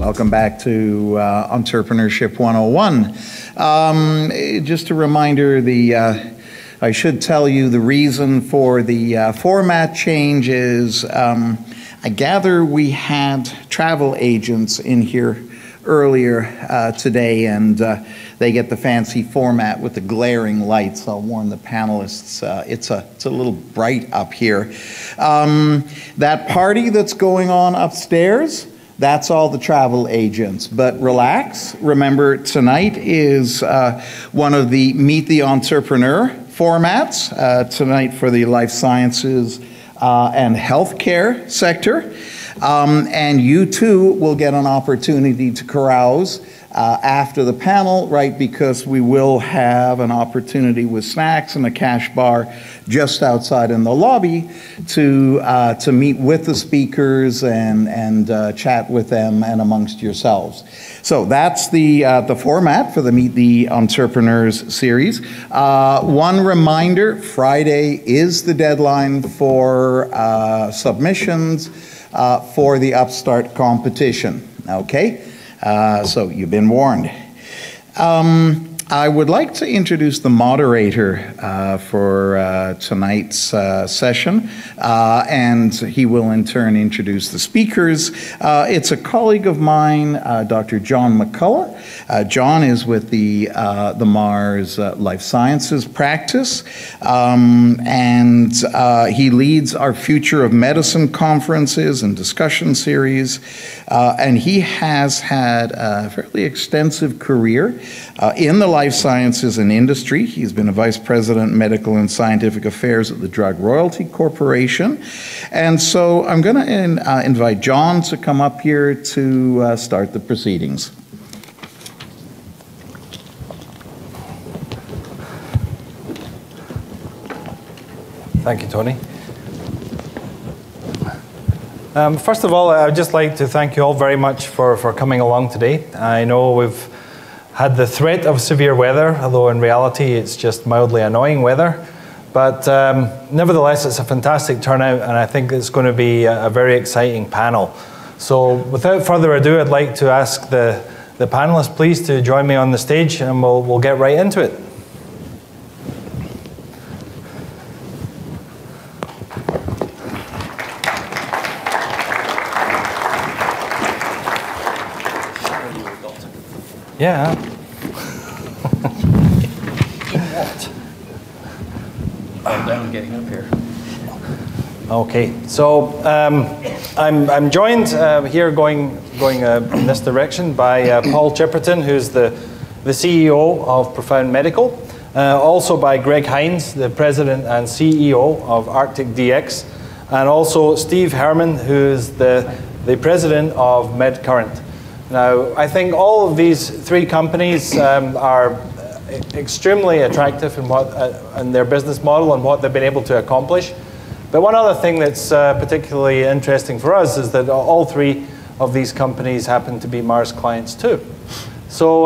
Welcome back to Entrepreneurship 101. Just a reminder, I should tell you the reason for the format change is I gather we had travel agents in here earlier today, and they get the fancy format with the glaring lights. I'll warn the panelists, it's a little bright up here. That party that's going on upstairs, that's all the travel agents, but relax. Remember, tonight is one of the Meet the Entrepreneur formats, tonight for the life sciences and healthcare sector. And you too will get an opportunity to carouse after the panel, right, because we will have an opportunity with snacks and a cash bar just outside in the lobby to meet with the speakers and chat with them and amongst yourselves. So that's the format for the Meet the Entrepreneurs series. One reminder, Friday is the deadline for submissions for the Upstart competition, okay? So you've been warned. I would like to introduce the moderator for tonight's session, and he will in turn introduce the speakers. It's a colleague of mine, Dr. John McCulloch. John is with the Mars Life Sciences practice, and he leads our Future of Medicine conferences and discussion series, and he has had a fairly extensive career in the life sciences and industry. He's been a vice president, medical and scientific affairs at the Drug Royalty Corporation. And so I'm going to invite John to come up here to start the proceedings. Thank you, Tony. First of all, I'd just like to thank you all very much for coming along today. I know we've had the threat of severe weather, although in reality it's just mildly annoying weather. But nevertheless, it's a fantastic turnout, and I think it's going to be a very exciting panel. So without further ado, I'd like to ask the panelists please to join me on the stage, and we'll get right into it. Yeah. What? I'm down getting up here. Okay, so I'm joined here going in this direction by Paul Chipperton, who's the CEO of Profound Medical, also by Greg Hines, the president and CEO of ArcticDx, and also Steve Herman, who's the president of MedCurrent. Now, I think all of these three companies are extremely attractive in their business model and what they've been able to accomplish. But one other thing that's particularly interesting for us is that all three of these companies happen to be Mars clients too. So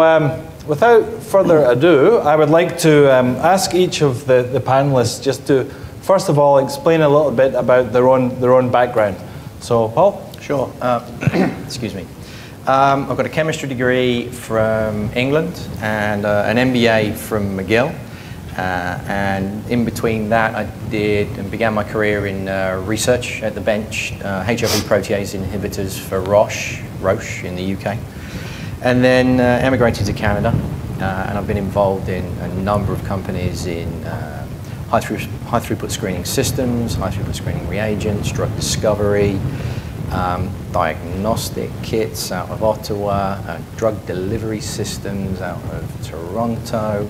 without further ado, I would like to ask each of the panelists just to, first of all, explain a little bit about their own background. So, Paul? Sure. Excuse me. I've got a chemistry degree from England and an MBA from McGill. And in between that, I did and began my career in research at the bench, HIV protease inhibitors for Roche in the UK. And then emigrated to Canada, and I've been involved in a number of companies in high throughput screening systems, high throughput screening reagents, drug discovery, diagnostic kits out of Ottawa, drug delivery systems out of Toronto,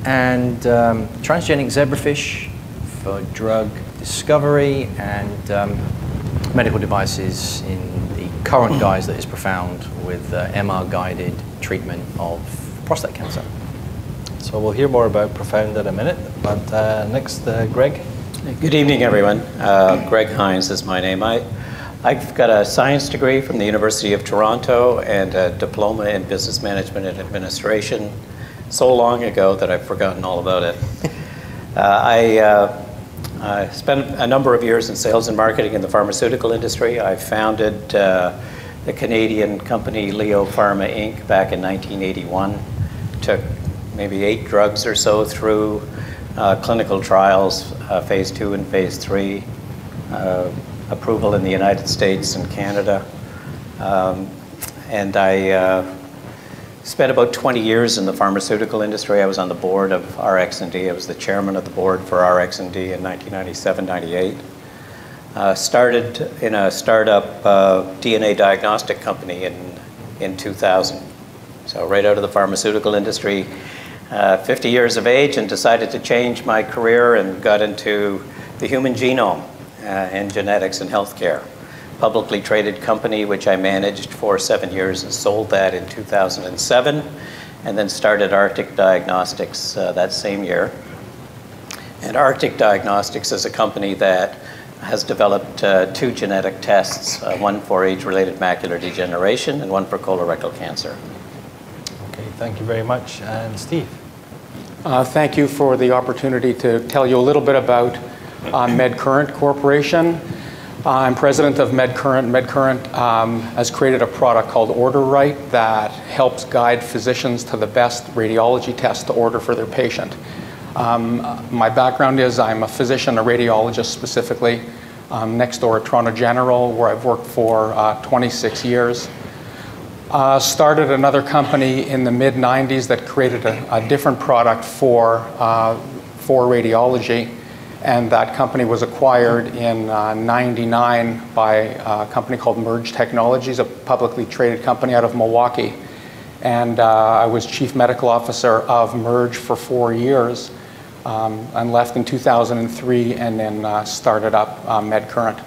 and transgenic zebrafish for drug discovery, and medical devices in the current guise that is Profound with MR-guided treatment of prostate cancer. So we'll hear more about Profound in a minute, but next, Greg. Good evening, everyone. Greg Hines is my name. I've got a science degree from the University of Toronto and a diploma in business management and administration. So long ago that I've forgotten all about it. I spent a number of years in sales and marketing in the pharmaceutical industry. I founded the Canadian company Leo Pharma Inc. back in 1981. Took maybe 8 drugs or so through clinical trials, phase 2 and phase 3, approval in the United States and Canada. And I spent about 20 years in the pharmaceutical industry. I was on the board of RxD. I was the chairman of the board for RxD in 1997-98. Started in a startup DNA diagnostic company in 2000. So right out of the pharmaceutical industry, 50 years of age, and decided to change my career and got into the human genome and genetics and healthcare. Publicly traded company, which I managed for 7 years and sold that in 2007, and then started ArcticDx that same year. And ArcticDx is a company that has developed 2 genetic tests, one for age-related macular degeneration and one for colorectal cancer. Okay, thank you very much. And Steve? Thank you for the opportunity to tell you a little bit about MedCurrent Corporation. I'm president of MedCurrent. MedCurrent has created a product called OrderRight that helps guide physicians to the best radiology test to order for their patient. My background is I'm a physician, a radiologist specifically, next door at Toronto General, where I've worked for 26 years. Started another company in the mid-90s that created a different product for radiology. And that company was acquired in '99 by a company called Merge Technologies, a publicly traded company out of Milwaukee. And I was chief medical officer of Merge for 4 years and left in 2003 and then started up MedCurrent.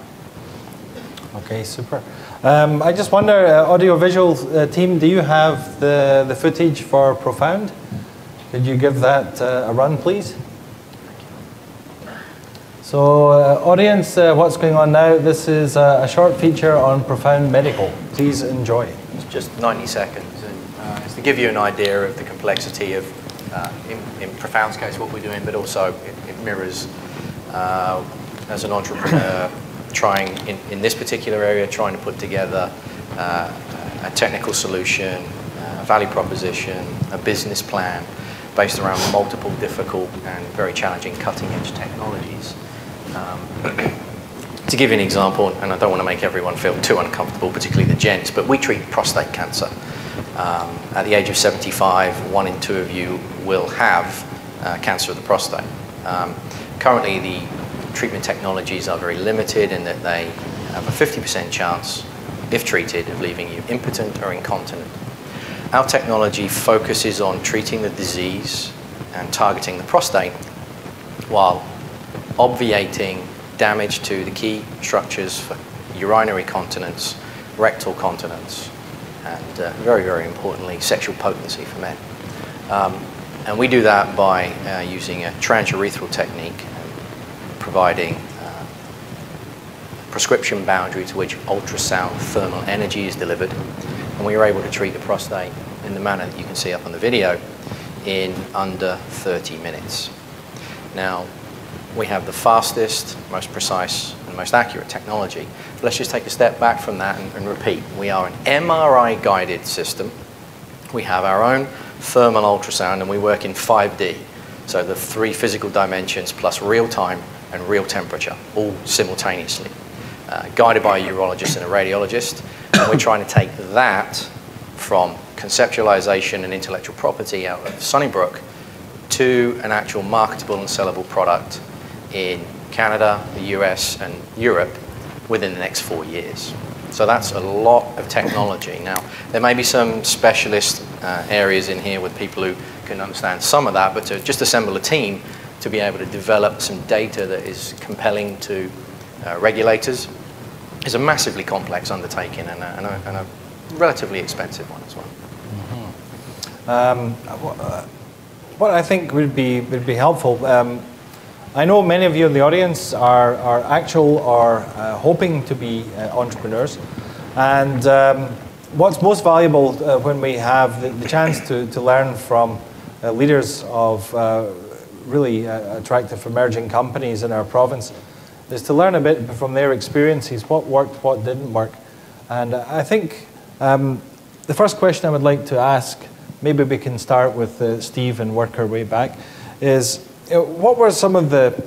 Okay, super. I just wonder, audiovisual team, do you have the footage for Profound? Could you give that a run, please? So, audience, what's going on now? This is a short feature on Profound Medical. Please enjoy. It's just 90 seconds, and it's to give you an idea of the complexity of, in Profound's case, what we're doing, but also it mirrors, as an entrepreneur, trying, in this particular area, trying to put together a technical solution, a value proposition, a business plan, based around multiple difficult and very challenging cutting-edge technologies. To give you an example, and I don't want to make everyone feel too uncomfortable, particularly the gents, but we treat prostate cancer. At the age of 75, 1 in 2 of you will have cancer of the prostate. Currently, the treatment technologies are very limited in that they have a 50% chance, if treated, of leaving you impotent or incontinent. Our technology focuses on treating the disease and targeting the prostate while obviating damage to the key structures for urinary continence, rectal continence, and very, very importantly, sexual potency for men. And we do that by using a transurethral technique, providing prescription boundary to which ultrasound thermal energy is delivered. And we are able to treat the prostate in the manner that you can see up on the video in under 30 minutes. Now, we have the fastest, most precise, and most accurate technology. But let's just take a step back from that and repeat. We are an MRI-guided system. We have our own thermal ultrasound, and we work in 5D. So the 3 physical dimensions plus real time and real temperature, all simultaneously. Guided by a urologist and a radiologist. And we're trying to take that from conceptualization and intellectual property out of Sunnybrook to an actual marketable and sellable product in Canada, the US, and Europe within the next 4 years. So that's a lot of technology. Now, there may be some specialist areas in here with people who can understand some of that, but to just assemble a team to be able to develop some data that is compelling to regulators is a massively complex undertaking and a relatively expensive one as well. What I think would be helpful, I know many of you in the audience are actual or hoping to be entrepreneurs, and what's most valuable when we have the chance to learn from leaders of really attractive emerging companies in our province is to learn a bit from their experiences, what worked, what didn't work. And I think The first question I would like to ask, maybe we can start with Steve and work our way back, is what were some of the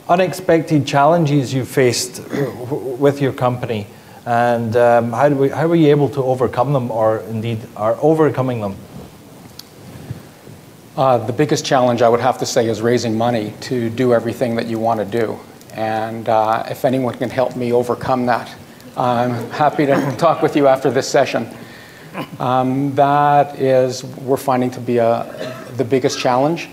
unexpected challenges you faced with your company, and how were you able to overcome them, or indeed are overcoming them? The biggest challenge, I would have to say, is raising money to do everything that you want to do. And if anyone can help me overcome that, I'm happy to talk with you after this session. That is, we're finding to be the biggest challenge.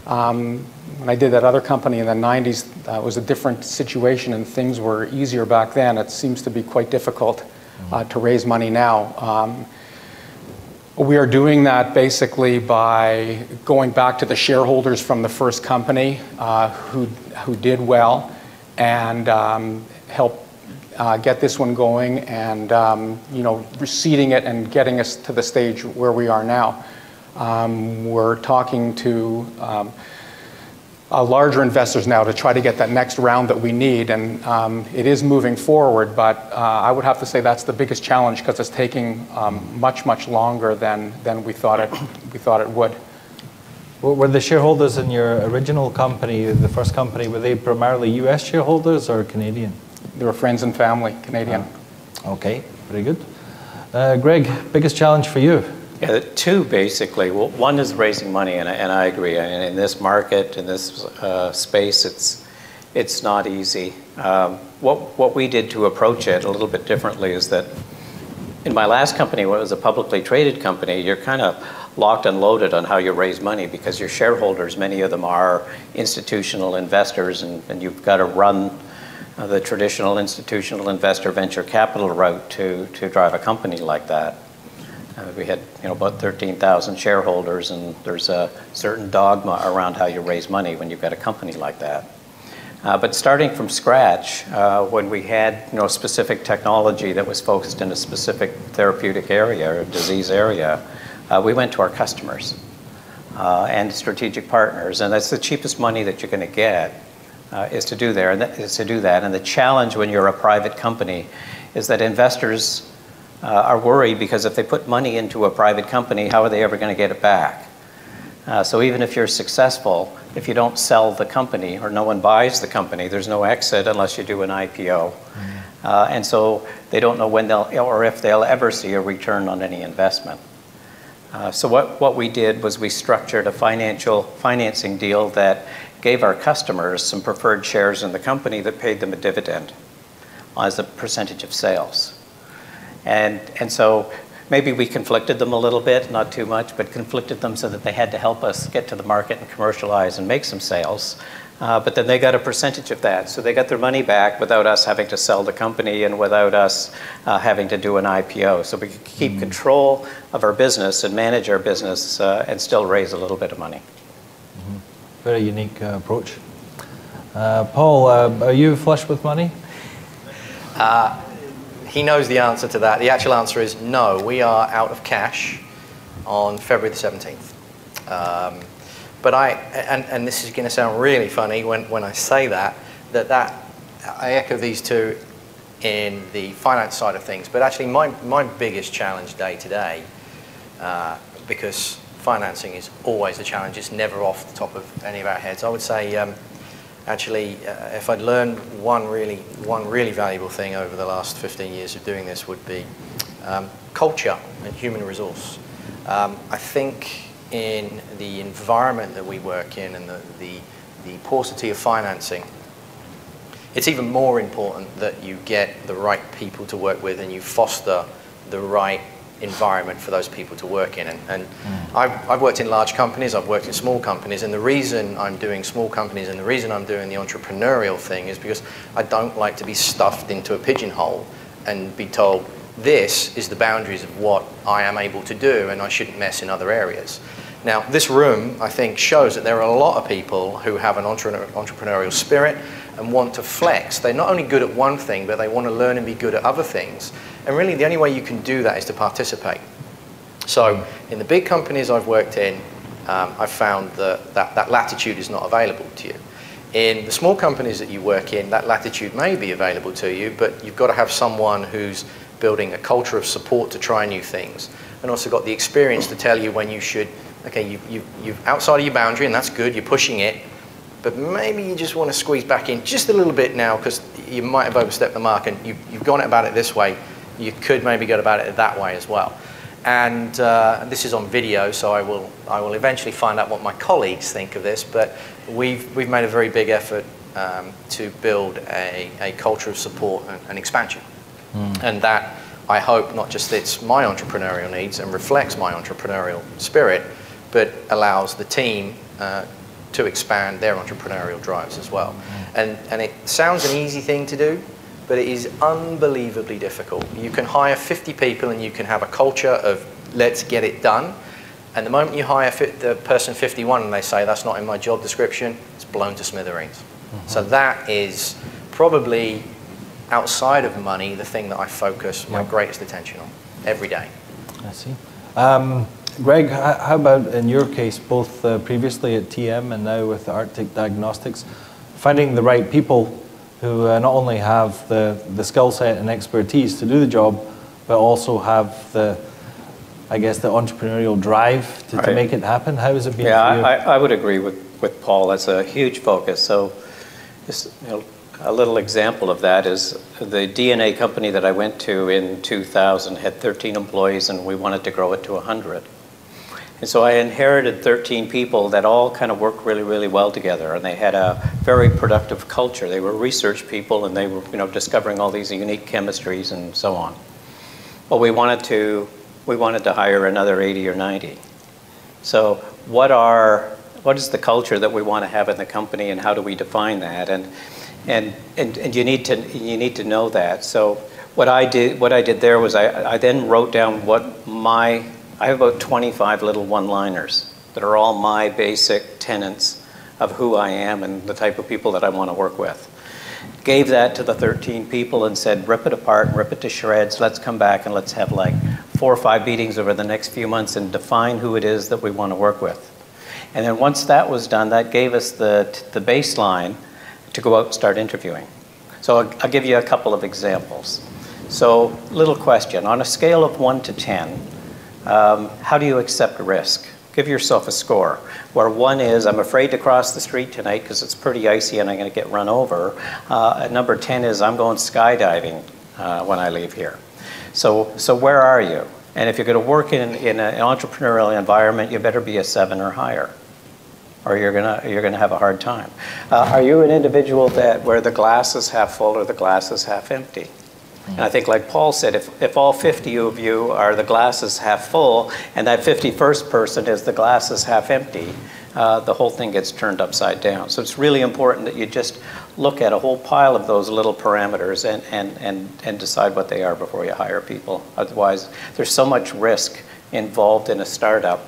When I did that other company in the 90s, it was a different situation and things were easier back then. It seems to be quite difficult to raise money now. We are doing that basically by going back to the shareholders from the first company who did well and help get this one going, and reseeding it and getting us to the stage where we are now. We're talking to larger investors now to try to get that next round that we need, and it is moving forward, but I would have to say that's the biggest challenge because it's taking much longer than we thought it would. Were the shareholders in your original company, the first company, were they primarily US shareholders or Canadian? They were friends and family, Canadian. Okay, very good. Greg, biggest challenge for you? Yeah, two basically. Well, one is raising money, and I agree. And in this market, in this space, it's not easy. What we did to approach it a little bit differently is that in my last company, when it was a publicly traded company, you're kind of locked and loaded on how you raise money because your shareholders, many of them are institutional investors, and you've got to run the traditional institutional investor venture capital route to drive a company like that. We had about 13,000 shareholders, and there's a certain dogma around how you raise money when you've got a company like that. But starting from scratch, when we had specific technology that was focused in a specific therapeutic area or disease area, we went to our customers and strategic partners, and that's the cheapest money that you're going to get is to do that. And the challenge when you're a private company is that investors are worried because if they put money into a private company, how are they ever going to get it back? So even if you're successful, if you don't sell the company or no one buys the company, there's no exit unless you do an IPO. And so they don't know when or if they'll ever see a return on any investment. So what we did was we structured a financing deal that gave our customers some preferred shares in the company that paid them a dividend as a percentage of sales. And so maybe we conflicted them a little bit, not too much, but conflicted them so that they had to help us get to the market and commercialize and make some sales. But then they got a percentage of that. So they got their money back without us having to sell the company and without us having to do an IPO. So we could keep control of our business and manage our business and still raise a little bit of money. Very unique approach. Paul, are you flush with money? He knows the answer to that. The actual answer is no. We are out of cash on February the 17th. But and this is going to sound really funny when I say that I echo these two in the finance side of things. But actually my biggest challenge day to day, because financing is always a challenge, it's never off the top of any of our heads. I would say if I'd learned one really valuable thing over the last 15 years of doing this would be culture and human resource. I think in the environment that we work in and the paucity of financing, it's even more important that you get the right people to work with and you foster the right environment for those people to work in. And I've worked in large companies, I've worked in small companies, and the reason I'm doing small companies and the reason I'm doing the entrepreneurial thing is because I don't like to be stuffed into a pigeonhole and be told this is the boundaries of what I am able to do and I shouldn't mess in other areas. Now, this room, I think, shows that there are a lot of people who have an entrepreneurial spirit and want to flex. They're not only good at one thing, but they want to learn and be good at other things. And really, the only way you can do that is to participate. So, in the big companies I've worked in, I've found that latitude is not available to you. In the small companies that you work in, that latitude may be available to you, but you've got to have someone who's building a culture of support to try new things, and also got the experience to tell you when you should, okay, you're outside of your boundary, and that's good, you're pushing it, but maybe you just want to squeeze back in just a little bit now because you might have overstepped the mark and you've gone about it this way. You could maybe go about it that way as well. And this is on video, so I will eventually find out what my colleagues think of this, but we've made a very big effort to build a culture of support and expansion. And that, I hope, not just fits my entrepreneurial needs and reflects my entrepreneurial spirit, but allows the team to expand their entrepreneurial drives as well. And it sounds an easy thing to do, but it is unbelievably difficult. You can hire 50 people and you can have a culture of let's get it done. And the moment you hire the person 51 and they say that's not in my job description, it's blown to smithereens. So that is probably, outside of money, the thing that I focus my greatest attention on every day. I see. Greg, how about in your case, both previously at TM and now with Arctic Diagnostics, finding the right people who not only have the skill set and expertise to do the job, but also have the, I guess, the entrepreneurial drive to make it happen? How has it been for you? I would agree with Paul. That's a huge focus. So this, a little example of that is the DNA company that I went to in 2000 had 13 employees and we wanted to grow it to 100. And so I inherited 13 people that all kind of worked really, really well together, and they had a very productive culture. They were research people, and they were, discovering all these unique chemistries and so on. Well, we wanted to hire another 80 or 90. So what is the culture that we want to have in the company, and how do we define that? And you need to know that. So what I did there was I then wrote down I have about 25 little one-liners that are all my basic tenets of who I am and the type of people that I want to work with. Gave that to the 13 people and said, rip it apart, rip it to shreds, let's come back and let's have like 4 or 5 meetings over the next few months and define who it is that we want to work with. And then once that was done, that gave us the baseline to go out and start interviewing. So I'll give you a couple of examples. So, little question, on a scale of 1 to 10, how do you accept risk? Give yourself a score, where 1 is, I'm afraid to cross the street tonight because it's pretty icy and I'm going to get run over. Number 10 is, I'm going skydiving when I leave here. So where are you? And if you're going to work in an entrepreneurial environment, you better be a 7 or higher, or you're gonna have a hard time. Are you an individual where the glass is half full or the glass is half empty? And I think, like Paul said, if all 50 of you are the glass is half full, and that 51st person is the glass is half empty, the whole thing gets turned upside down. So it's really important that you just look at a whole pile of those little parameters and decide what they are before you hire people. Otherwise, there's so much risk involved in a startup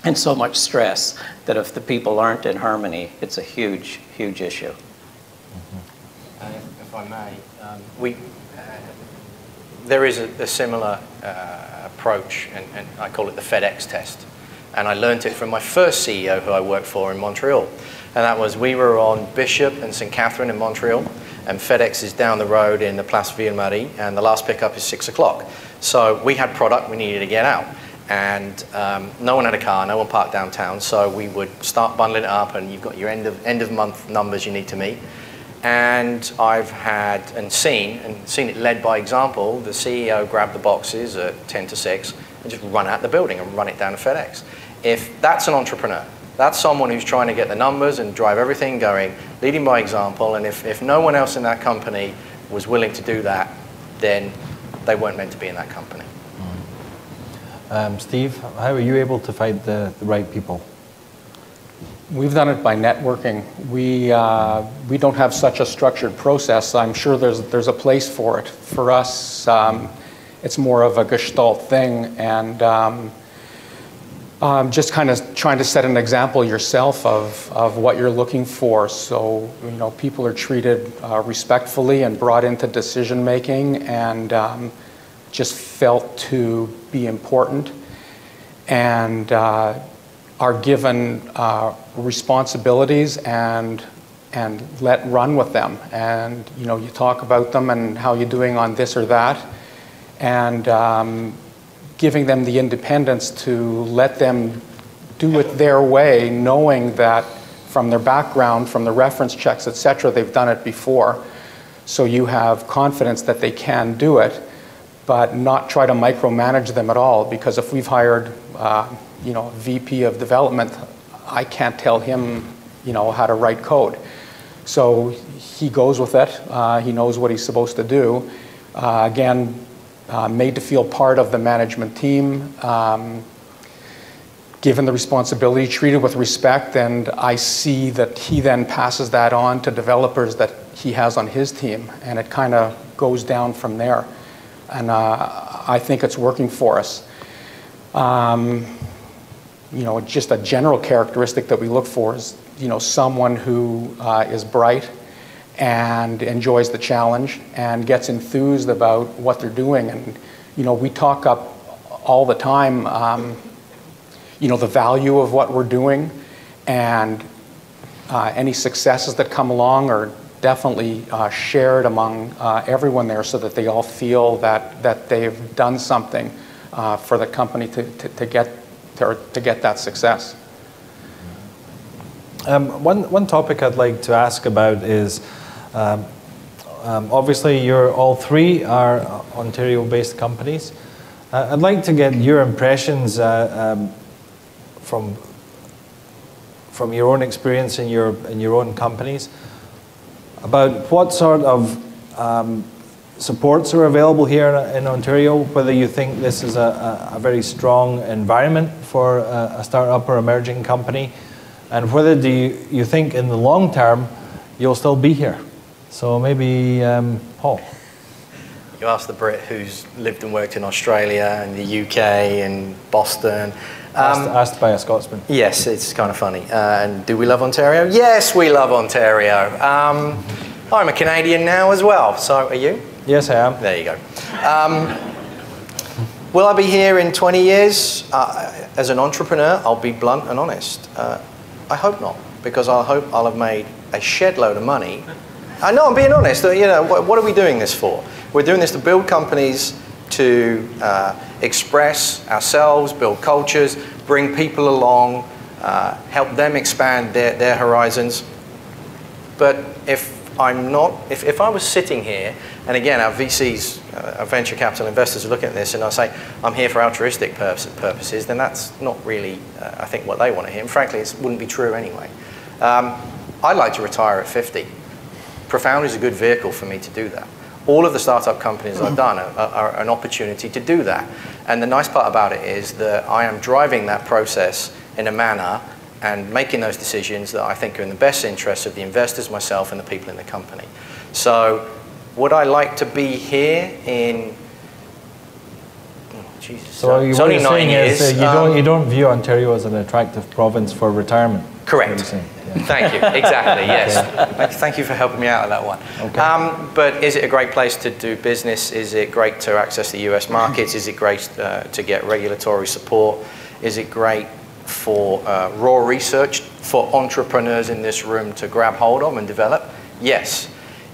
and so much stress that if the people aren't in harmony, it's a huge, huge issue. If I may, there is a similar approach, and I call it the FedEx test. And I learned it from my first CEO who I worked for in Montreal. And that was, we were on Bishop and St. Catherine in Montreal, and FedEx is down the road in the Place Ville-Marie, and the last pickup is 6 o'clock. So we had product we needed to get out. And no one had a car, no one parked downtown, so we would start bundling it up, and you've got your end of month numbers you need to meet. And I've had seen it led by example. The CEO grabbed the boxes at 10 to 6 and just run out the building and run it down to FedEx. If that's an entrepreneur, that's someone who's trying to get the numbers and drive everything going, leading by example, and if no one else in that company was willing to do that, then they weren't meant to be in that company. Steve, how are you able to find the right people? We've done it by networking. We don't have such a structured process. I'm sure there's a place for it. For us, it's more of a gestalt thing, and just kind of trying to set an example yourself of what you're looking for. So people are treated respectfully and brought into decision making, and just felt to be important, and are given responsibilities and let run with them. And you talk about them and how you're doing on this or that, and giving them the independence to let them do it their way, knowing that from their background, from the reference checks, etc., they've done it before. So you have confidence that they can do it, but not try to micromanage them at all, because if we've hired you know, a VP of development, I can't tell him, you know, how to write code. So he goes with it. He knows what he's supposed to do. Again, made to feel part of the management team, given the responsibility, treated with respect, and I see that he then passes that on to developers that he has on his team, and it kind of goes down from there. And I think it's working for us. You know, just a general characteristic that we look for is, you know, someone who is bright and enjoys the challenge and gets enthused about what they're doing. And, you know, we talk up all the time, you know, the value of what we're doing, and any successes that come along are definitely shared among everyone there, so that they all feel that they've done something for the company to get that success. One topic I'd like to ask about is, obviously you're all three are Ontario-based companies. I'd like to get your impressions from your own experience in your own companies about what sort of supports are available here in Ontario, whether you think this is a very strong environment for a startup or emerging company, and whether you think in the long term you'll still be here. So maybe Paul. You asked the Brit who's lived and worked in Australia and the UK and Boston. Asked by a Scotsman. Yes, it's kind of funny. And do we love Ontario? Yes, we love Ontario. I'm a Canadian now as well. So are you? Yes, I am. There you go. Will I be here in 20 years? As an entrepreneur, I'll be blunt and honest. I hope not, because I hope I'll have made a shed load of money. I know, I'm being honest. You know, what are we doing this for? We're doing this to build companies, to express ourselves, build cultures, bring people along, help them expand their horizons. But if I was sitting here, and again, our VCs, our venture capital investors are looking at this, and I say, I'm here for altruistic purposes, then that's not really, I think, what they want to hear. And frankly, it wouldn't be true anyway. I'd like to retire at 50. Profound is a good vehicle for me to do that. All of the startup companies I've done are an opportunity to do that. And the nice part about it is that I am driving that process in a manner and making those decisions that I think are in the best interests of the investors, myself, and the people in the company. So would I like to be here in, Jesus, so it's only 9 years. You don't view Ontario as an attractive province for retirement? Correct. Yeah. Thank you. Exactly, yes. Thank you for helping me out on that one. Okay. But is it a great place to do business? Is it great to access the US markets? Is it great to get regulatory support? Is it great for raw research for entrepreneurs in this room to grab hold of and develop? Yes.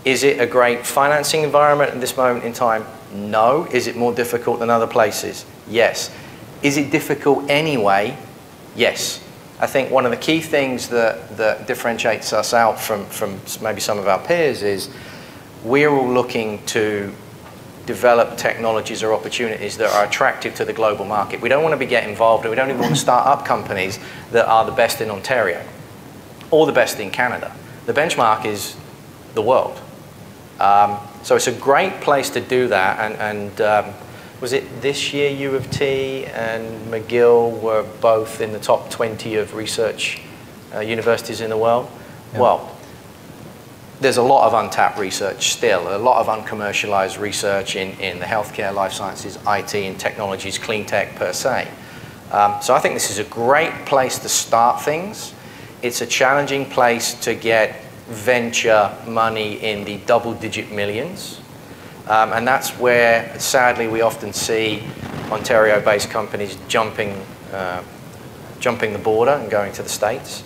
Is it a great financing environment at this moment in time? No. Is it more difficult than other places? Yes. Is it difficult anyway? Yes. I think one of the key things that differentiates us out from maybe some of our peers is we're all looking to develop technologies or opportunities that are attractive to the global market. We don't want to be getting involved, and we don't even want to start up companies that are the best in Ontario or the best in Canada. The benchmark is the world. So it's a great place to do that, and was it this year U of T and McGill were both in the top 20 of research universities in the world? Yeah. Well, there's a lot of untapped research still, a lot of uncommercialized research in the healthcare, life sciences, IT and technologies, clean tech per se. So I think this is a great place to start things. It's a challenging place to get venture money in the double-digit millions. And that's where, sadly, we often see Ontario-based companies jumping the border and going to the States.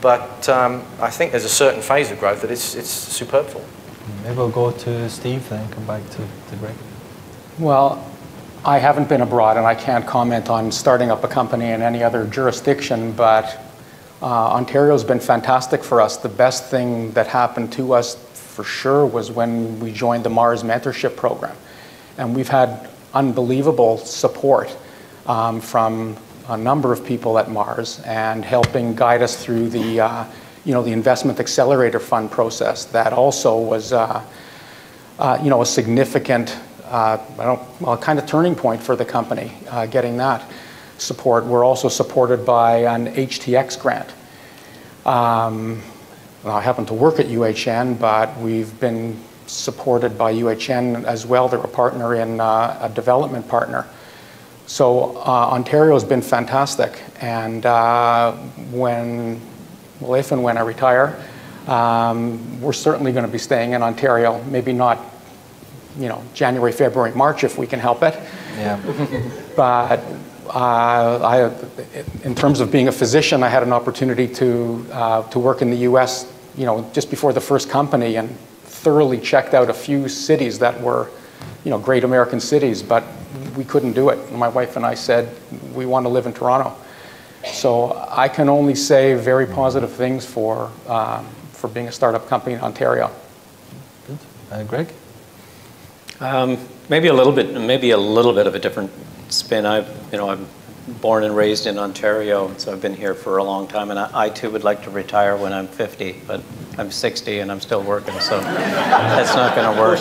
But I think there's a certain phase of growth that it's superb for. Maybe we'll go to Steve then, come back to Greg. Well, I haven't been abroad, and I can't comment on starting up a company in any other jurisdiction, but Ontario's been fantastic for us. The best thing that happened to us for sure was when we joined the Mars mentorship program. And we've had unbelievable support from a number of people at Mars and helping guide us through the, the investment accelerator fund process. That also was, a significant, kind of turning point for the company, getting that support. We're also supported by an HTX grant. I happen to work at UHN, but we've been supported by UHN as well. They're a partner in a development partner. So Ontario's been fantastic, and if and when I retire, we're certainly going to be staying in Ontario. Maybe not, January, February, March if we can help it. Yeah. But in terms of being a physician, I had an opportunity to work in the U.S. Just before the first company, and thoroughly checked out a few cities that were, great American cities, but we couldn't do it. My wife and I said, we want to live in Toronto. So I can only say very positive things for being a startup company in Ontario. Good. Greg? Maybe a little bit of a different spin. I'm born and raised in Ontario, so I've been here for a long time, and I too would like to retire when I'm 50, but I'm 60 and I'm still working, so that's not going to work.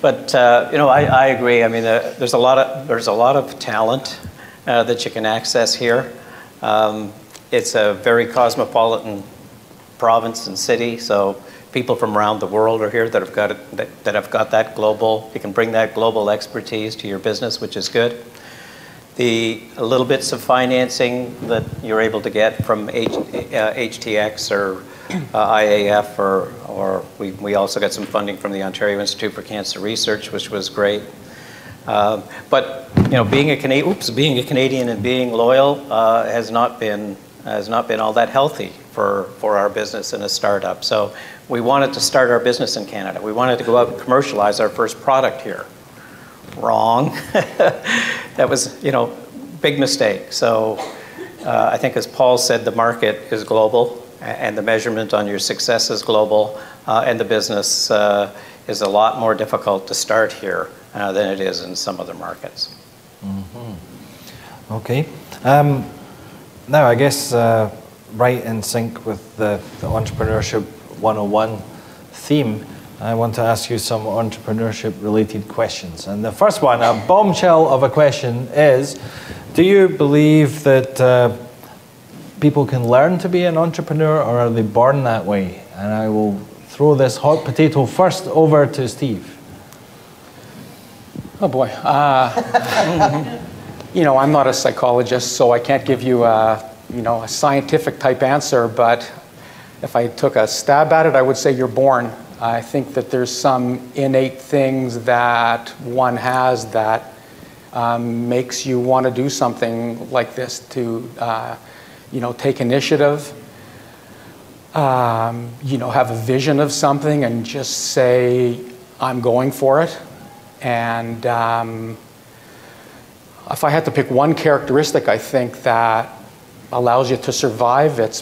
But I agree. I mean, there's a lot of talent that you can access here. It's a very cosmopolitan province and city, so people from around the world are here that have got that global. You can bring that global expertise to your business, which is good. The little bits of financing that you're able to get from HTX or IAF, or we also got some funding from the Ontario Institute for Cancer Research, which was great. But being a Canadian and being loyal has not been all that healthy for our business and a startup. So we wanted to start our business in Canada. We wanted to go out and commercialize our first product here. Wrong. That was, big mistake. So I think, as Paul said, the market is global, and the measurement on your success is global, and the business is a lot more difficult to start here than it is in some other markets. Mm-hmm. Okay. Now, I guess right in sync with the Entrepreneurship 101 theme, I want to ask you some entrepreneurship-related questions. And the first one, a bombshell of a question, is, do you believe that people can learn to be an entrepreneur, or are they born that way? And I will throw this hot potato first over to Steve. Oh boy. I'm not a psychologist, so I can't give you a scientific type answer, but if I took a stab at it, I would say you're born. I think that there's some innate things that one has that makes you want to do something like this, to take initiative, have a vision of something and just say, I'm going for it. And if I had to pick one characteristic, I think that allows you to survive, it's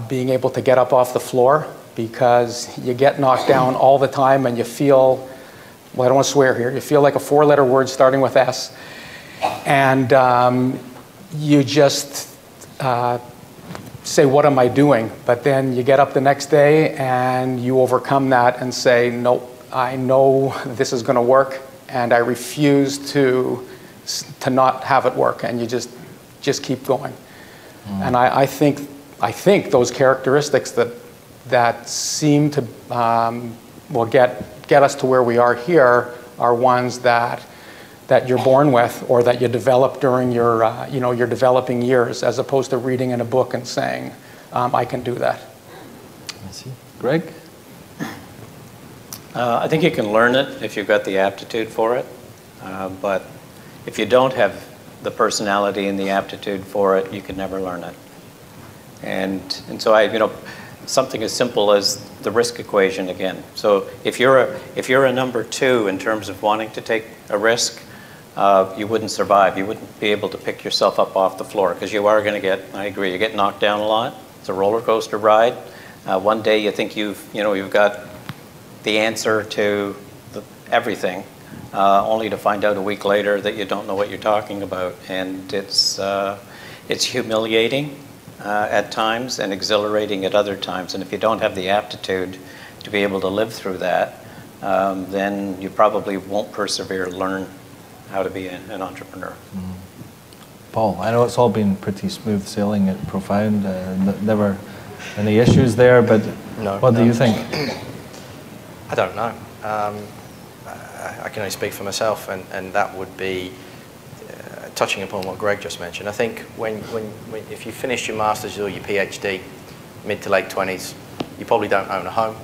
being able to get up off the floor, because you get knocked down all the time and you feel, well, I don't want to swear here, you feel like a four-letter word starting with S, and you just say, what am I doing? But then you get up the next day and you overcome that and say, nope, I know this is going to work, and I refuse to not have it work, and you just keep going. And I think those characteristics that seem to get us to where we are here are ones that you're born with, or that you develop during your developing years, as opposed to reading in a book and saying, I can do that. I see. Greg? I think you can learn it if you've got the aptitude for it, but if you don't have the personality and the aptitude for it, you can never learn it. And so something as simple as the risk equation again. So if you're a number 2 in terms of wanting to take a risk, you wouldn't survive. You wouldn't be able to pick yourself up off the floor, because you are going to get, I agree, you get knocked down a lot. It's a roller coaster ride. One day you think you've got the answer to everything, only to find out a week later that you don't know what you're talking about. And it's humiliating at times and exhilarating at other times. And if you don't have the aptitude to be able to live through that, then you probably won't persevere, learn how to be an entrepreneur. Mm. Paul, I know it's all been pretty smooth sailing at Profound, never any issues there, but what do you think? I don't know. I can only speak for myself, and that would be touching upon what Greg just mentioned. I think if you finish your master's or your PhD, mid to late 20s, you probably don't own a home.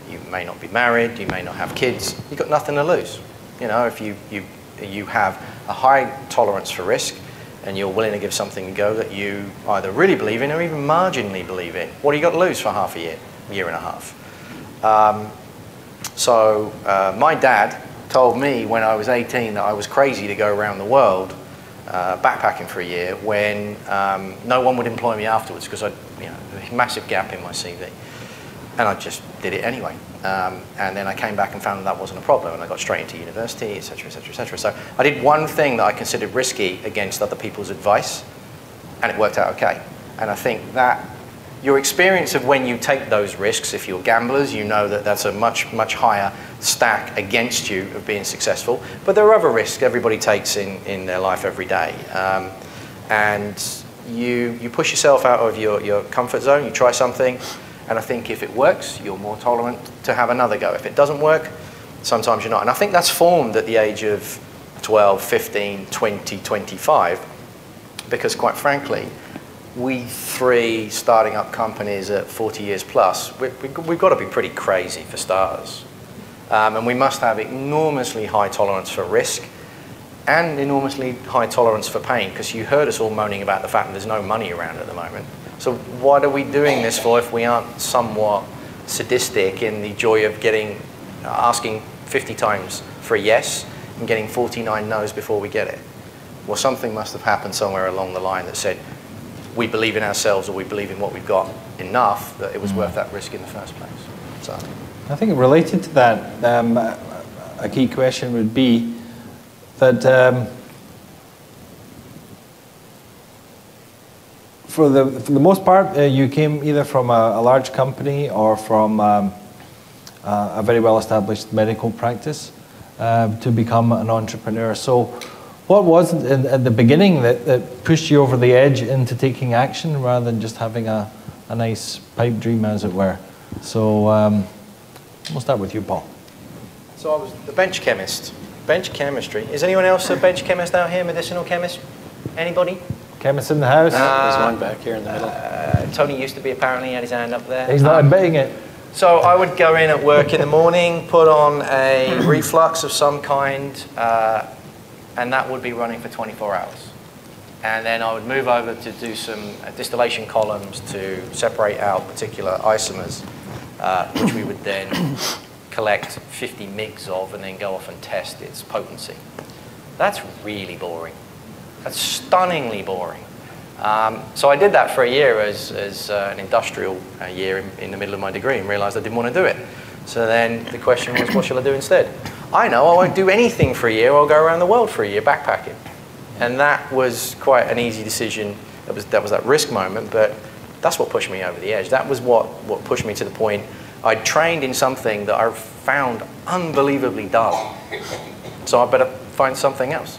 You may not be married. You may not have kids. You've got nothing to lose. You know, if you have a high tolerance for risk, and you're willing to give something a go that you either really believe in or even marginally believe in, what do you got to lose for half a year and a half? My dad told me when I was 18 that I was crazy to go around the world backpacking for a year when no one would employ me afterwards because I, a massive gap in my CV. And I just did it anyway. And then I came back and found that wasn't a problem, and I got straight into university, et cetera, et cetera, et cetera. So I did one thing that I considered risky against other people's advice, and it worked out okay. And I think that your experience of when you take those risks, if you're gamblers, you know that that's a much, much higher stack against you of being successful. But there are other risks everybody takes in their life every day. And you push yourself out of your comfort zone, you try something, and I think if it works, you're more tolerant to have another go. If it doesn't work, sometimes you're not. And I think that's formed at the age of 12, 15, 20, 25, because quite frankly, we three starting up companies at 40 years plus, we've got to be pretty crazy for starters. And we must have enormously high tolerance for risk and enormously high tolerance for pain, because you heard us all moaning about the fact that there's no money around at the moment. So what are we doing this for if we aren't somewhat sadistic in the joy of asking 50 times for a yes and getting 49 no's before we get it? Well, something must have happened somewhere along the line that said we believe in ourselves, or we believe in what we've got enough that it was worth that risk in the first place. So I think related to that, a key question would be that for the most part, you came either from a large company or from a very well-established medical practice to become an entrepreneur. So what was it at the beginning that pushed you over the edge into taking action rather than just having a nice pipe dream, as it were? So we'll start with you, Paul. So I was the bench chemist. Bench chemistry. Is anyone else a bench chemist out here? Medicinal chemist? Anybody? Chemist in the house? There's one back here in the middle. Tony used to be, apparently, he had his hand up there. He's not admitting it. So I would go in at work in the morning, put on a reflux of some kind, and that would be running for 24 hours. And then I would move over to do some distillation columns to separate out particular isomers, which we would then collect 50 mgs of and then go off and test its potency. That's really boring. That's stunningly boring. So I did that for a year as an industrial year in the middle of my degree, and realized I didn't want to do it. So then the question was, what shall I do instead? I know I won't do anything for a year. I'll go around the world for a year backpacking. And that was quite an easy decision. That was that risk moment, but that's what pushed me over the edge. That was what pushed me to the point. I trained in something that I found unbelievably dull. So I better find something else.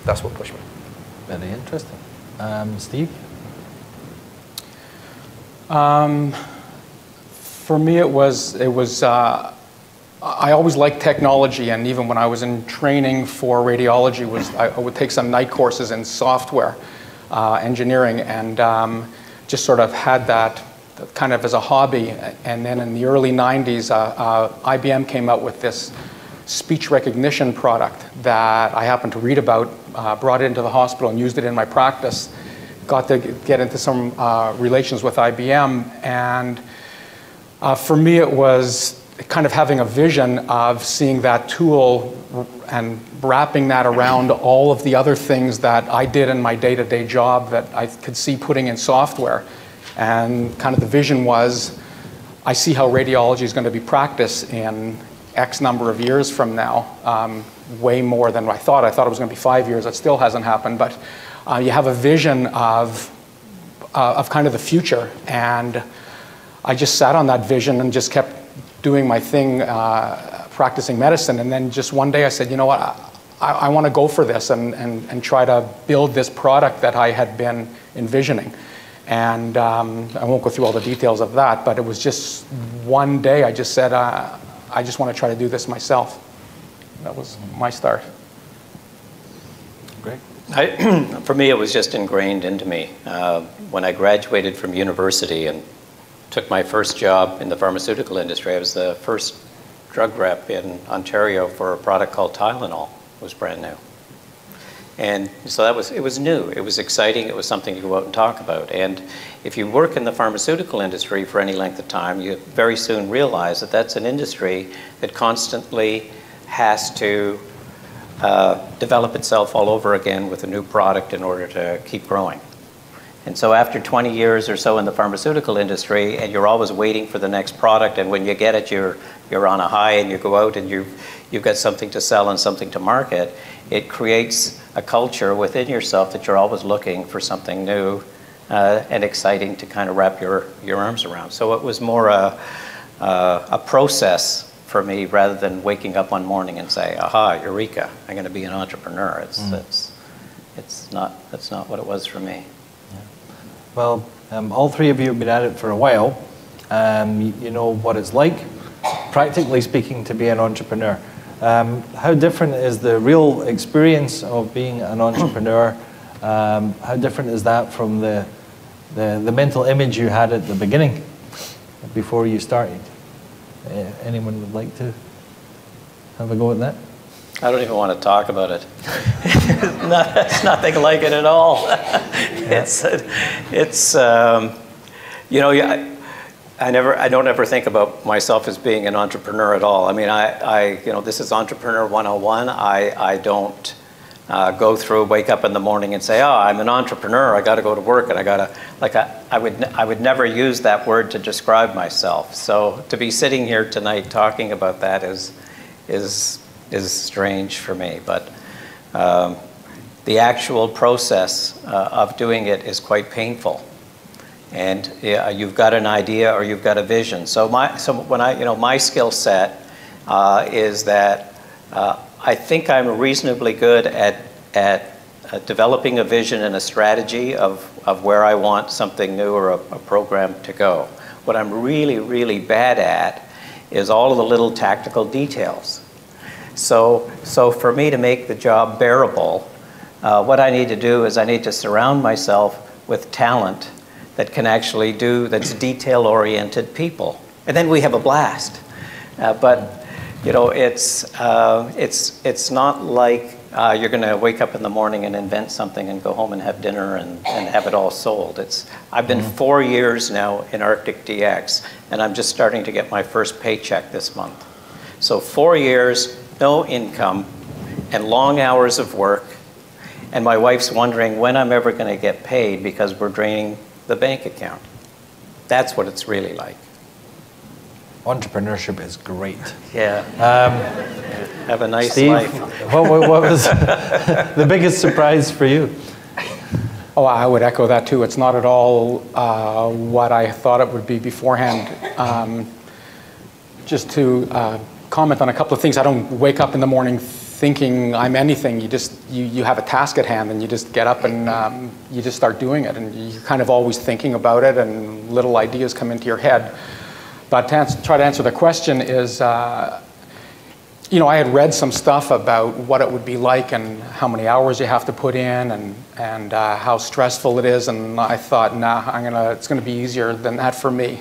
That's what pushed me. Very interesting. Steve? For me, it was I always liked technology, and even when I was in training for radiology, I would take some night courses in software engineering, and just sort of had that kind of as a hobby. And then in the early 90s, IBM came out with this speech recognition product that I happened to read about, brought it into the hospital and used it in my practice. Got to get into some relations with IBM, and For me, it was kind of having a vision of seeing that tool and wrapping that around all of the other things that I did in my day-to-day job that I could see putting in software. And kind of the vision was, I see how radiology is going to be practiced in X number of years from now, way more than I thought. I thought it was going to be 5 years. That still hasn't happened. But you have a vision of kind of the future. And I just sat on that vision and just kept doing my thing, practicing medicine. And then just one day I said, you know what, I want to go for this and try to build this product that I had been envisioning. And I won't go through all the details of that, but it was just one day I just said, I just want to try to do this myself. That was my start. Great. For me, it was just ingrained into me. When I graduated from university and took my first job in the pharmaceutical industry, I was the first drug rep in Ontario for a product called Tylenol. It was brand new. And so it was new, it was exciting, it was something you go out and talk about. And if you work in the pharmaceutical industry for any length of time, you very soon realize that that's an industry that constantly has to develop itself all over again with a new product in order to keep growing. And so after 20 years or so in the pharmaceutical industry, and you're always waiting for the next product, and when you get it, you're on a high, and you go out and you've got something to sell and something to market, it creates a culture within yourself that you're always looking for something new and exciting to kind of wrap your arms around. So it was more a process for me rather than waking up one morning and say, aha, eureka, I'm going to be an entrepreneur. That's not what it was for me. Well, all three of you have been at it for a while. You know what it's like, practically speaking, to be an entrepreneur. How different is the real experience of being an entrepreneur? How different is that from the mental image you had at the beginning, before you started? Anyone would like to have a go at that? I don't even want to talk about it. It's nothing like it at all. You know, I don't ever think about myself as being an entrepreneur at all. I mean, you know, this is Entrepreneur 101. I don't go through, wake up in the morning and say, oh, I'm an entrepreneur. I got to go to work, and I would never use that word to describe myself. So to be sitting here tonight talking about that is strange for me. But the actual process of doing it is quite painful. And you've got an idea or you've got a vision. So my skill set is that I think I'm reasonably good at developing a vision and a strategy of where I want something new or a program to go. What I'm really, really bad at is all of the little tactical details. So for me to make the job bearable, what I need to do is I need to surround myself with talent that can actually that's detail-oriented people. And then we have a blast. But, you know, it's not like you're going to wake up in the morning and invent something and go home and have dinner and have it all sold. I've been 4 years now in ArcticDx, and I'm just starting to get my first paycheck this month. So 4 years, no income, and long hours of work. And my wife's wondering when I'm ever going to get paid because we're draining the bank account. That's what it's really like. Entrepreneurship is great. Yeah. Have a nice Steve, life. What was the biggest surprise for you? Oh, I would echo that too. It's not at all what I thought it would be beforehand. Just to comment on a couple of things, I don't wake up in the morning thinking I'm anything. You have a task at hand and you just get up and you just start doing it, and you're kind of always thinking about it and little ideas come into your head. But to try to answer the question is, you know, I had read some stuff about what it would be like and how many hours you have to put in and how stressful it is, and I thought, nah, it's gonna be easier than that for me.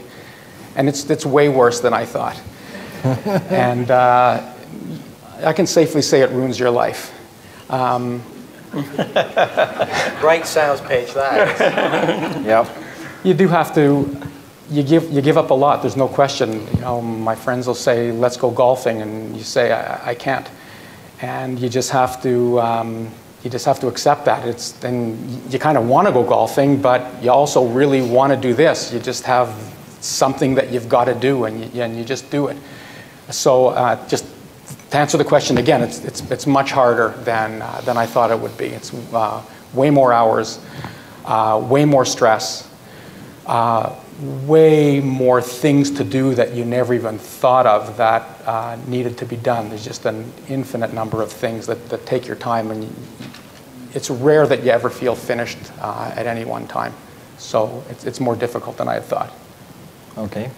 And it's way worse than I thought. And I can safely say it ruins your life. Great sales page, that. Yep. You do have to, you give up a lot. There's no question. You know, my friends will say, "Let's go golfing," and you say, "I can't," and you just have to accept that. Then you kind of want to go golfing, but you also really want to do this. You just have something that you've got to do, and you just do it. So just to answer the question again, it's much harder than I thought it would be. It's way more hours, way more stress, way more things to do that you never even thought of that needed to be done. There's just an infinite number of things that take your time, and it's rare that you ever feel finished at any one time. So it's more difficult than I had thought. Okay.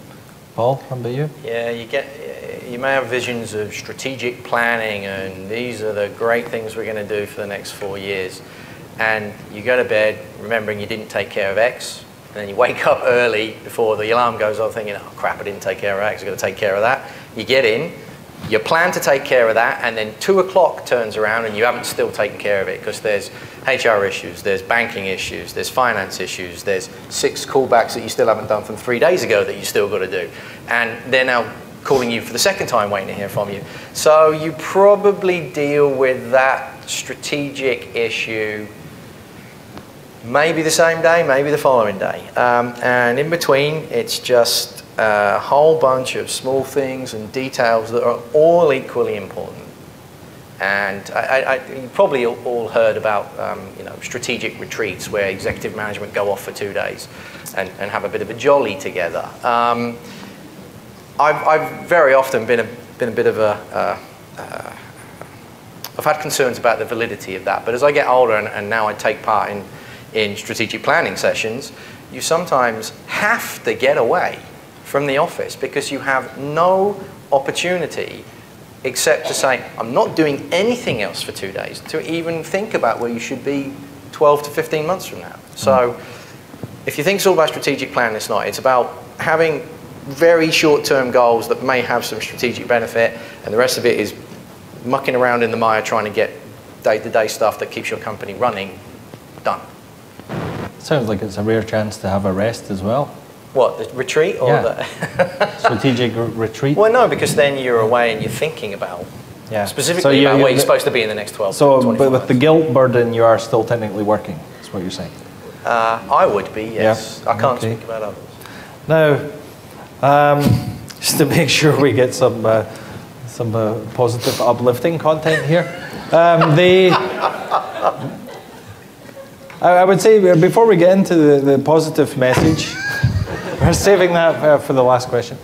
Paul, how about you? Yeah, you may have visions of strategic planning, and these are the great things we're going to do for the next 4 years. And you go to bed remembering you didn't take care of X, and then you wake up early before the alarm goes off thinking, oh crap, I didn't take care of X, I've got to take care of that. You get in, you plan to take care of that, and then 2 o'clock turns around and you haven't still taken care of it because there's HR issues, there's banking issues, there's finance issues, there's 6 callbacks that you still haven't done from 3 days ago that you still got to do. And they're now calling you for the second time waiting to hear from you. So you probably deal with that strategic issue maybe the same day, maybe the following day. And in between, it's just a whole bunch of small things and details that are all equally important. And you probably all heard about strategic retreats where executive management go off for 2 days and have a bit of a jolly together. I've very often been a bit of a I've had concerns about the validity of that, but as I get older and now I take part in strategic planning sessions, you sometimes have to get away from the office because you have no opportunity except to say, I'm not doing anything else for 2 days, to even think about where you should be 12 to 15 months from now. So if you think it's all about strategic planning, it's not. It's about having very short-term goals that may have some strategic benefit, and the rest of it is mucking around in the mire trying to get day-to-day stuff that keeps your company running done. Sounds like it's a rare chance to have a rest as well. What, the retreat or the strategic retreat? Well, no, because then you're away and you're thinking about specifically about where you're supposed to be in the next 12 to 24 but with months. the guilt burden, you are still technically working, is what you're saying? I would be, yes. Yeah. I can't speak about others. Now, just to make sure we get some positive, uplifting content here, I would say before we get into the positive message, we're saving that for the last question.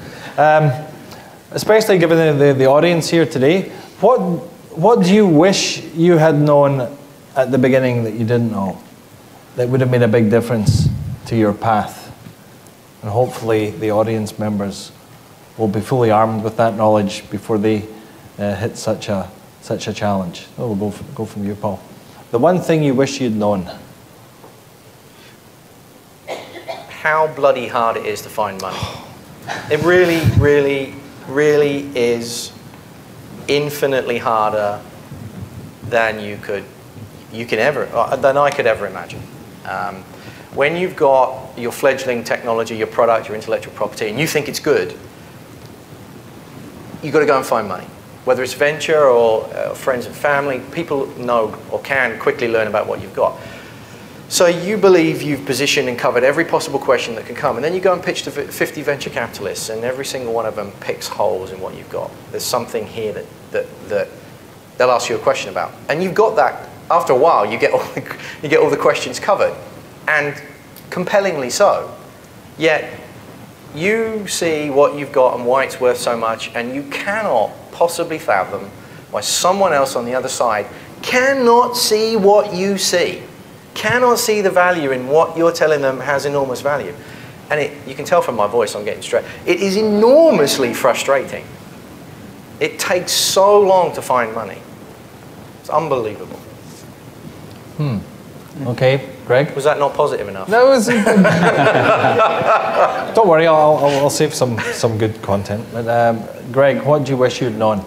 Especially given the audience here today, what do you wish you had known at the beginning that you didn't know that would have made a big difference to your path? And hopefully the audience members will be fully armed with that knowledge before they hit such a challenge. Oh, we'll go from you, Paul. The one thing you wish you'd known. How bloody hard it is to find money. It really, really, really is infinitely harder than than I could ever imagine. When you've got your fledgling technology, your product, your intellectual property, and you think it's good, you've got to go and find money. Whether it's venture or friends and family, people know or can quickly learn about what you've got. So you believe you've positioned and covered every possible question that can come, and then you go and pitch to 50 venture capitalists, and every single one of them picks holes in what you've got. There's something here that they'll ask you a question about. And you've got that, after a while, you get all the questions covered, and compellingly so. Yet you see what you've got and why it's worth so much, and you cannot possibly fathom why someone else on the other side cannot see what you see, cannot see the value in what you're telling them has enormous value. And you can tell from my voice, I'm getting straight. It is enormously frustrating. It takes so long to find money. It's unbelievable. Okay, Greg? Was that not positive enough? No, it was. Don't worry, I'll save some good content. But Greg, what do you wish you'd known?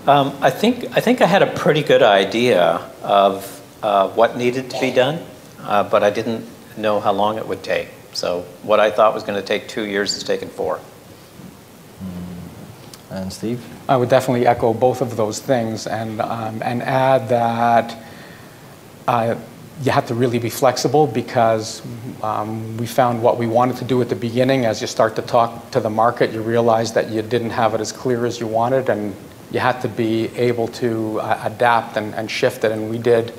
I think I had a pretty good idea of what needed to be done, but I didn't know how long it would take. So what I thought was going to take 2 years has taken 4. And Steve? I would definitely echo both of those things and add that you have to really be flexible because we found what we wanted to do at the beginning. As you start to talk to the market, you realize that you didn't have it as clear as you wanted, and you had to be able to adapt and shift it. And we did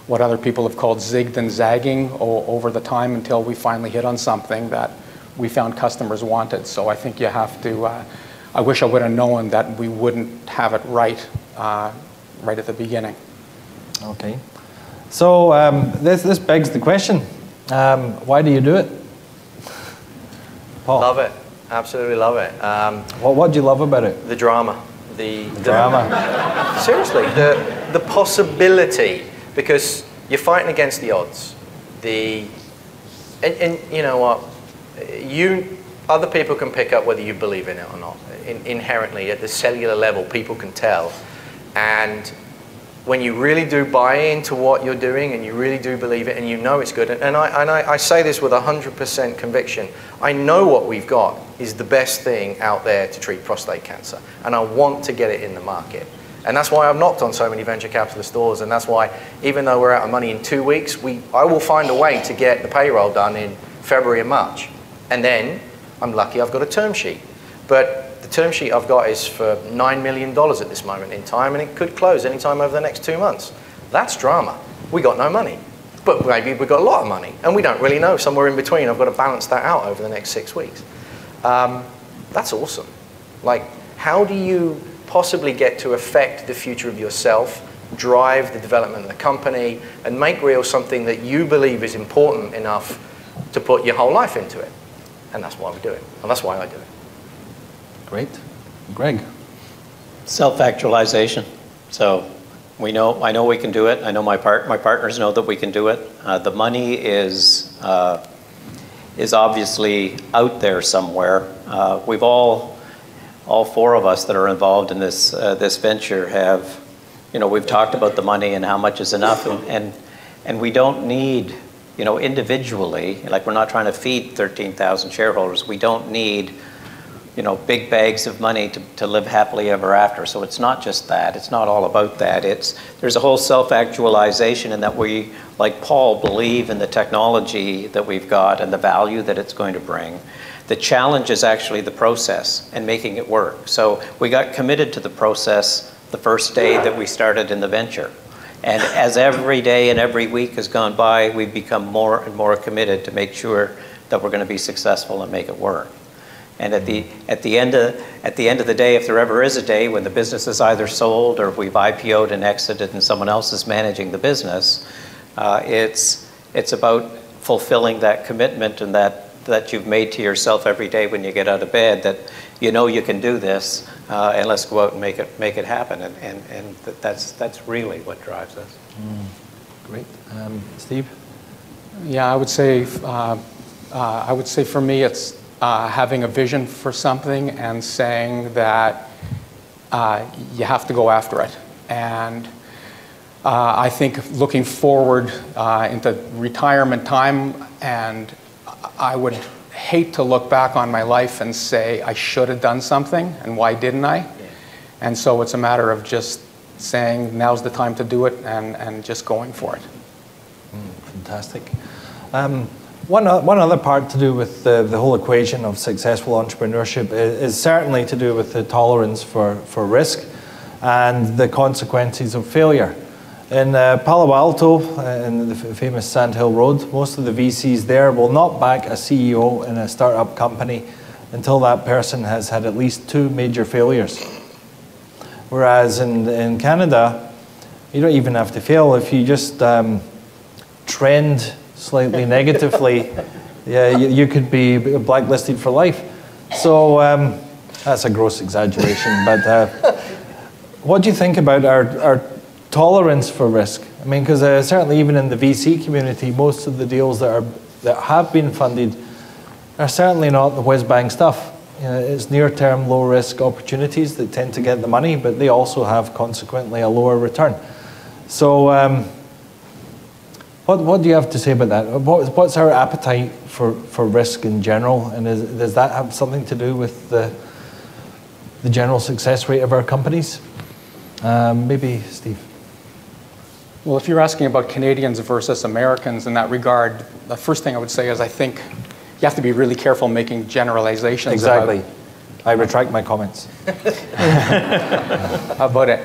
what other people have called zigged and zagging over the time until we finally hit on something that we found customers wanted. So I think you have to, I wish I would have known that we wouldn't have it right at the beginning. Okay. So this begs the question, why do you do it? Paul? Love it. Absolutely love it. What do you love about it? The drama. The drama. Seriously, the possibility, because you're fighting against the odds. And you know what? Other people can pick up whether you believe in it or not. Inherently, at the cellular level, people can tell. And when you really do buy into what you're doing and you really do believe it and you know it's good, and I say this with 100% conviction, I know what we've got is the best thing out there to treat prostate cancer, and I want to get it in the market. And that's why I've knocked on so many venture capitalist doors, and that's why, even though we're out of money in 2 weeks, I will find a way to get the payroll done in February and March. And then, I'm lucky I've got a term sheet. But the term sheet I've got is for $9 million at this moment in time, and it could close anytime over the next 2 months. That's drama. We got no money. But maybe we've got a lot of money, and we don't really know. Somewhere in between, I've got to balance that out over the next 6 weeks. That's awesome. Like, how do you possibly get to affect the future of yourself, drive the development of the company, and make real something that you believe is important enough to put your whole life into it? And that's why we do it, and that's why I do it. Great. Greg? Self-actualization. So I know we can do it. I know my partners know that we can do it. The money is obviously out there somewhere. We've all 4 of us that are involved in this venture have, we've talked about the money and how much is enough, and we don't need, individually, like we're not trying to feed 13,000 shareholders. We don't need, big bags of money to live happily ever after. So it's not just that. It's not all about that. There's a whole self-actualization in that we, like Paul, believe in the technology that we've got and the value that it's going to bring. The challenge is actually the process and making it work. So we got committed to the process the first day that we started in the venture. And as every day and every week has gone by, we've become more and more committed to make sure that we're going to be successful and make it work. And at the end of the day, if there ever is a day when the business is either sold or we've IPO'd and exited and someone else is managing the business, it's about fulfilling that commitment and that you've made to yourself every day when you get out of bed, that you can do this, and let's go out and make it happen. And that's really what drives us. Great. Steve? Yeah, I would say for me it's having a vision for something and saying that you have to go after it. And I think looking forward into retirement time, and I would hate to look back on my life and say I should have done something and why didn't I? Yeah. And so it's a matter of just saying now's the time to do it and just going for it. Fantastic. One other part to do with the whole equation of successful entrepreneurship is certainly to do with the tolerance for risk and the consequences of failure. In Palo Alto, in the famous Sand Hill Road, most of the VCs there will not back a CEO in a startup company until that person has had at least 2 major failures. Whereas in Canada, you don't even have to fail. If you just trend slightly negatively, yeah, you could be blacklisted for life. So that's a gross exaggeration, but what do you think about our tolerance for risk? I mean, because certainly even in the VC community, most of the deals that have been funded are certainly not the whiz-bang stuff. It's near-term, low-risk opportunities that tend to get the money, but they also have consequently a lower return. So What do you have to say about that? What's our appetite for risk in general, and does that have something to do with the general success rate of our companies? Maybe Steve. Well, if you're asking about Canadians versus Americans in that regard, the first thing I would say is I think you have to be really careful making generalizations. Exactly. I retract my comments. About it,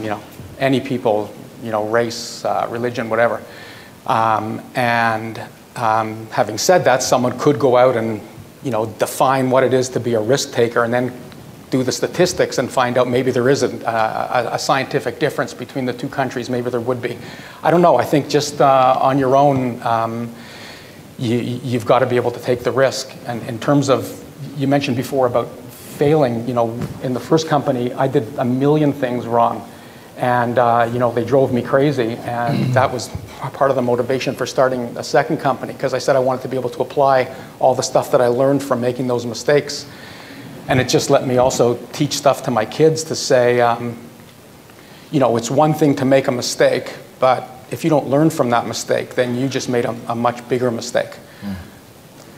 you know, any people, you know, race, religion, whatever. Having said that, someone could go out and, you know, define what it is to be a risk taker, and then do the statistics and find out maybe there isn't a scientific difference between the two countries. Maybe there would be. I don't know. I think just on your own, you've got to be able to take the risk. And in terms of, you mentioned before about failing, you know, in the first company, I did a million things wrong. And, you know, they drove me crazy. And that was part of the motivation for starting a second company, because I said I wanted to be able to apply all the stuff that I learned from making those mistakes. And it just let me also teach stuff to my kids to say, you know, it's one thing to make a mistake, but if you don't learn from that mistake, then you just made a much bigger mistake. Mm.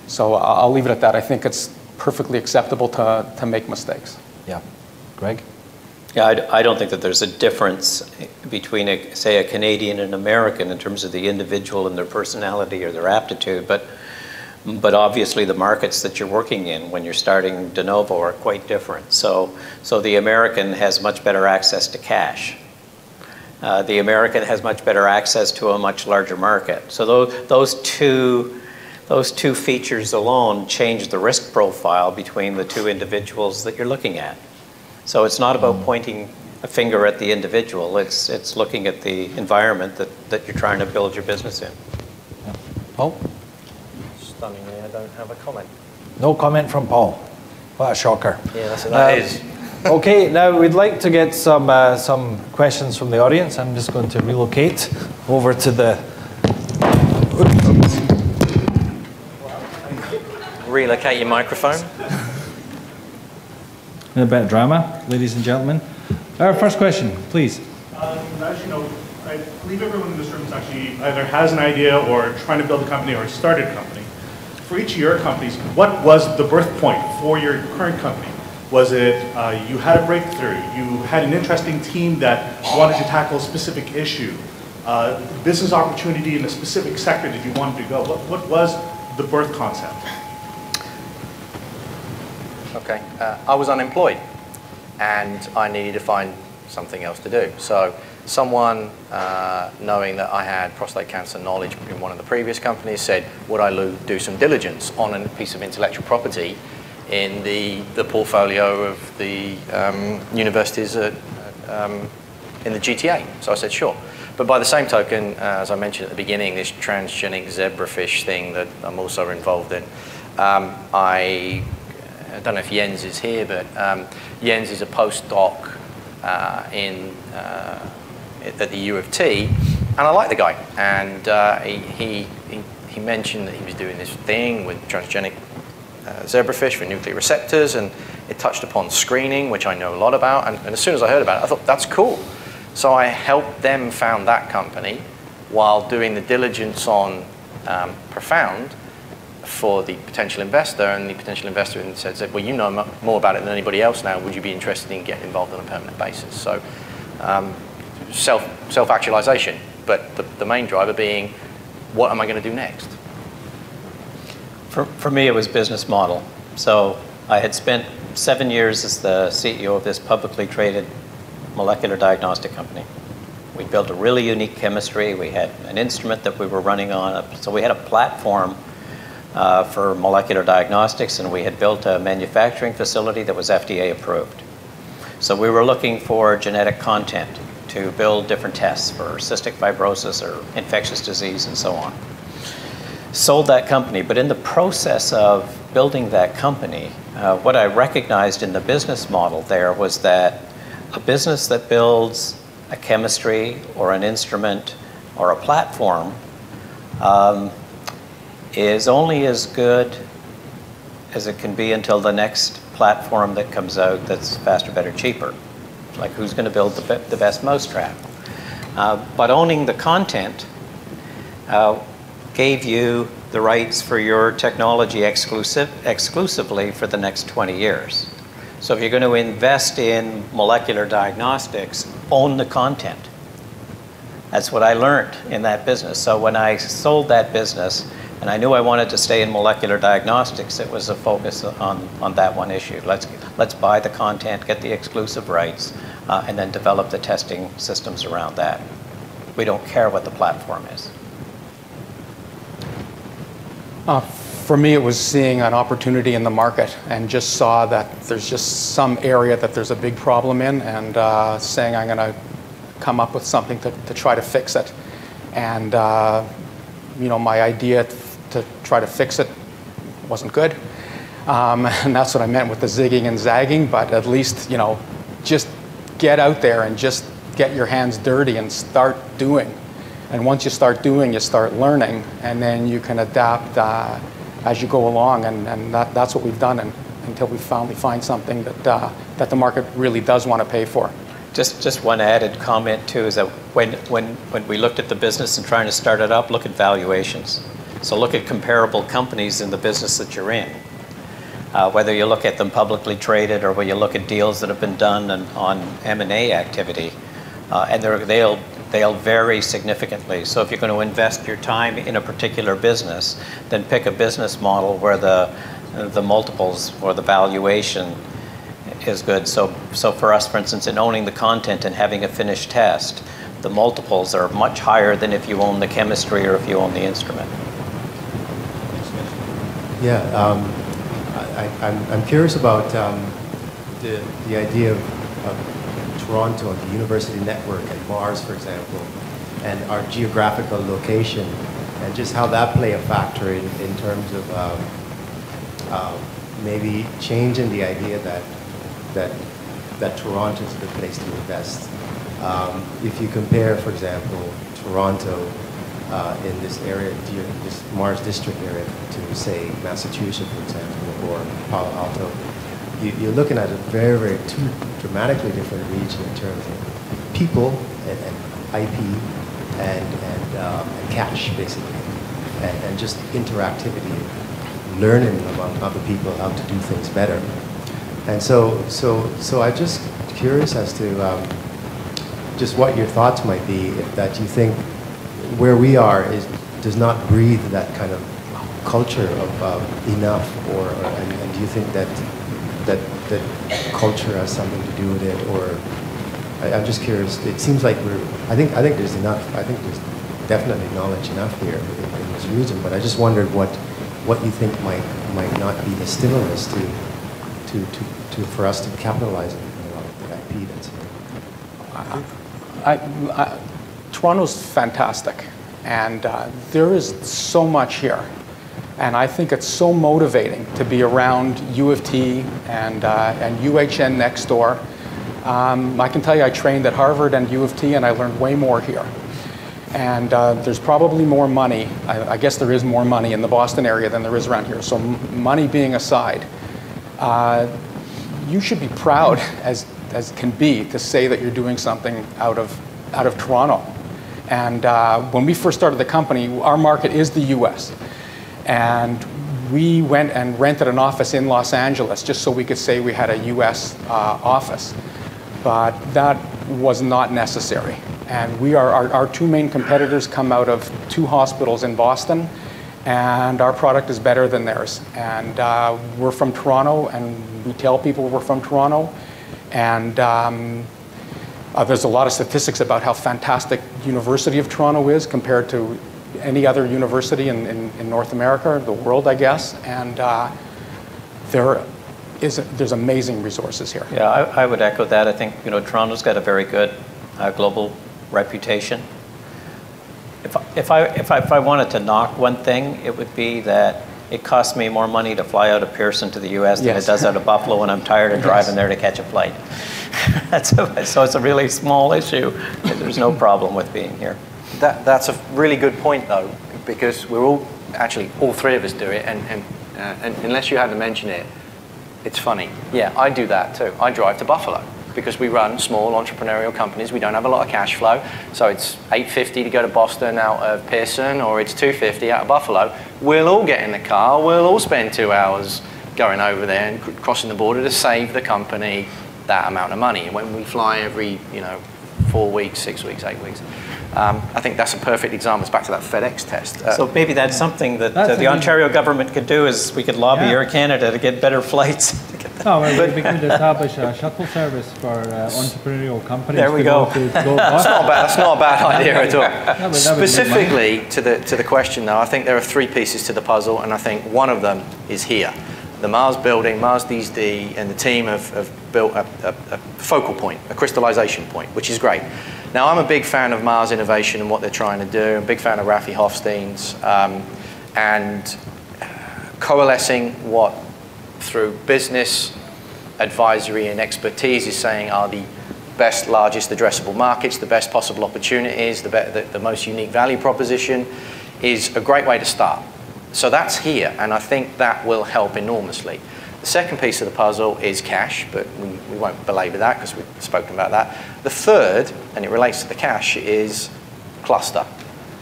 So I'll leave it at that. I think it's perfectly acceptable to make mistakes. Yeah. Greg? Yeah, I don't think that there's a difference between, say, a Canadian and American in terms of the individual and their personality or their aptitude, but obviously the markets that you're working in when you're starting de novo are quite different. So the American has much better access to cash. The American has much better access to a much larger market. So those two features alone change the risk profile between the two individuals that you're looking at. So it's not about pointing a finger at the individual. It's looking at the environment that you're trying to build your business in. Yeah. Paul? Stunningly, I don't have a comment. No comment from Paul. What a shocker. Yeah, that is. Okay, now we'd like to get some questions from the audience. I'm just going to relocate over to the... Relocate your microphone. A bit of drama, ladies and gentlemen. Our first question, please. As you know, I believe everyone in this room is actually either has an idea or trying to build a company or started a company. For each of your companies, what was the birth point for your current company? Was it you had a breakthrough, you had an interesting team that wanted to tackle a specific issue, business opportunity in a specific sector that you wanted to go? What was the birth concept? Okay, I was unemployed and I needed to find something else to do. So someone, knowing that I had prostate cancer knowledge in one of the previous companies, said, would I do some diligence on a piece of intellectual property in the portfolio of the universities in the GTA? So I said, sure. But by the same token, as I mentioned at the beginning, this transgenic zebrafish thing that I'm also involved in, I don't know if Jens is here, but Jens is a postdoc at the U of T, and I like the guy. And he mentioned that he was doing this thing with transgenic zebrafish for nuclear receptors, and it touched upon screening, which I know a lot about. And as soon as I heard about it, I thought, that's cool. So I helped them found that company while doing the diligence on Profound for the potential investor, and the potential investor said, well, you know more about it than anybody else now, would you be interested in getting involved on a permanent basis? So self-actualization, but the main driver being, what am I going to do next? For me, it was business model. So I had spent 7 years as the CEO of this publicly traded molecular diagnostic company. We built a really unique chemistry. We had an instrument that we were running on. So we had a platform for molecular diagnostics, and we had built a manufacturing facility that was FDA approved. So we were looking for genetic content to build different tests for cystic fibrosis or infectious disease and so on. Sold that company, but in the process of building that company, what I recognized in the business model there was that a business that builds a chemistry or an instrument or a platform is only as good as it can be until the next platform that comes out that's faster, better, cheaper. Like, who's going to build the best mousetrap? But owning the content gave you the rights for your technology exclusively for the next 20 years. So if you're going to invest in molecular diagnostics, own the content. That's what I learned in that business. So when I sold that business, and I knew I wanted to stay in molecular diagnostics, it was a focus on that one issue. Let's buy the content, get the exclusive rights, and then develop the testing systems around that. We don't care what the platform is. For me, it was seeing an opportunity in the market and just saw that there's just some area that there's a big problem in, and saying I'm going to come up with something to try to fix it. And you know, my idea to try to fix it wasn't good. And that's what I meant with the zigging and zagging, but at least, you know, just get out there and just get your hands dirty and start doing. And once you start doing, you start learning, and then you can adapt as you go along, and that's what we've done until we finally find something that the market really does want to pay for. Just one added comment too is that when we looked at the business and trying to start it up, look at valuations. So look at comparable companies in the business that you're in. Whether you look at them publicly traded or whether you look at deals that have been done on M&A activity, and they'll vary significantly. So if you're going to invest your time in a particular business, then pick a business model where the multiples or the valuation is good. So for us, for instance, in owning the content and having a finished test, the multiples are much higher than if you own the chemistry or if you own the instrument. Yeah, I'm curious about the idea of Toronto and the university network and Mars, for example, and our geographical location, and just how that play a factor in terms of maybe changing the idea that Toronto is the place to invest. If you compare, for example, Toronto in this area, this Mars district area, to say Massachusetts, for example, or Palo Alto, you're looking at a very, very two dramatically different region in terms of people and IP and cash, basically, and just interactivity, learning among other people how to do things better. And so I'm just curious as to just what your thoughts might be, if that you think where we are does not breathe that kind of culture of enough, and do you think that culture has something to do with it, or I'm just curious. It seems like I think there's enough. I think there's definitely knowledge enough here in this region, but I just wondered what you think might not be the stimulus for us to capitalize on a lot of the IP that's here. Toronto's fantastic, and there is so much here, and I think it's so motivating to be around U of T and UHN next door. I can tell you I trained at Harvard and U of T, and I learned way more here. And there's probably more money. I guess there is more money in the Boston area than there is around here. So money being aside, you should be proud as can be to say that you're doing something out of Toronto. And when we first started the company, our market is the US. And we went and rented an office in Los Angeles just so we could say we had a US office. But that was not necessary. And our two main competitors come out of two hospitals in Boston, and our product is better than theirs. And we're from Toronto, and we tell people we're from Toronto. And there's a lot of statistics about how fantastic University of Toronto is compared to any other university in North America, the world, I guess. And there's amazing resources here. Yeah, I would echo that. I think Toronto's got a very good global reputation. If I wanted to knock one thing, it would be that it costs me more money to fly out of Pearson to the U.S. than it does out of Buffalo, and I'm tired of driving there to catch a flight. So it's a really small issue. There's no problem with being here. That's a really good point, though, because we're all three of us do it, and unless you had to mention it, it's funny. Yeah, I do that too. I drive to Buffalo. because we run small entrepreneurial companies. We don't have a lot of cash flow. So it's $8.50 to go to Boston out of Pearson, or it's $2.50 out of Buffalo. We'll all get in the car. We'll all spend 2 hours going over there and crossing the border to save the company that amount of money. And when we fly every 4 weeks, 6 weeks, 8 weeks, I think that's a perfect example. It's back to that FedEx test. So maybe that's something that the Ontario government could do, is we could lobby Air Canada to get better flights. No, we could establish a shuttle service for entrepreneurial companies. There we go. That's not a bad idea at all. Specifically to the question, though, I think there are 3 pieces to the puzzle, and I think one of them is here. The Mars building, Mars DSD, and the team have built a focal point, a crystallization point, which is great. Now, I'm a big fan of Mars Innovation and what they're trying to do. I'm a big fan of Rafi Hofstein's, and coalescing what, through business, advisory, and expertise, is saying are the best, largest addressable markets, the best possible opportunities, the most unique value proposition, is a great way to start. So that's here, and I think that will help enormously. The second piece of the puzzle is cash, but we won't belabor that because we've spoken about that. The third, and it relates to the cash, is cluster.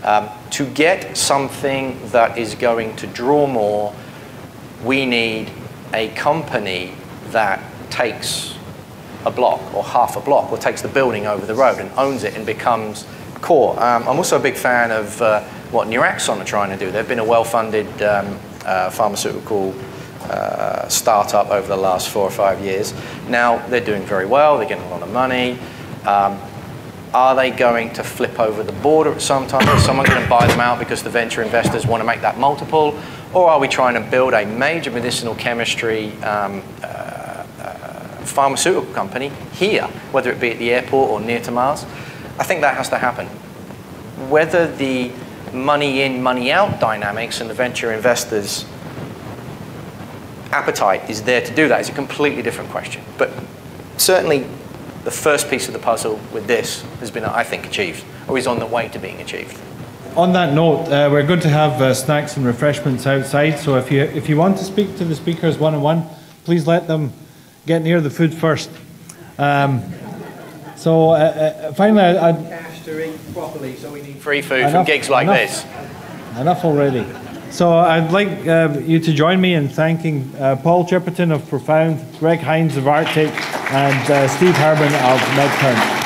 To get something that is going to draw more, we need a company that takes a block or half a block, or takes the building over the road and owns it and becomes core. I'm also a big fan of what Neuraxon are trying to do. They've been a well-funded pharmaceutical startup over the last 4 or 5 years. Now they're doing very well, they're getting a lot of money. Are they going to flip over the border at some time? Is someone going to buy them out because the venture investors want to make that multiple? Or are we trying to build a major medicinal chemistry pharmaceutical company here, whether it be at the airport or near to Mars? I think that has to happen. Whether the money in, money out dynamics and the venture investors' appetite is there to do that is a completely different question. But certainly the first piece of the puzzle with this has been, I think, achieved, or is on the way to being achieved. On that note, we're going to have snacks and refreshments outside, so if you want to speak to the speakers one-on-one, please let them get near the food first. Finally, I'd cash to eat properly, so we need free food from gigs like this. Enough already. So I'd like you to join me in thanking Paul Chipperton of Profound, Greg Hines of Arctic, and Steve Herman of MedCurrent.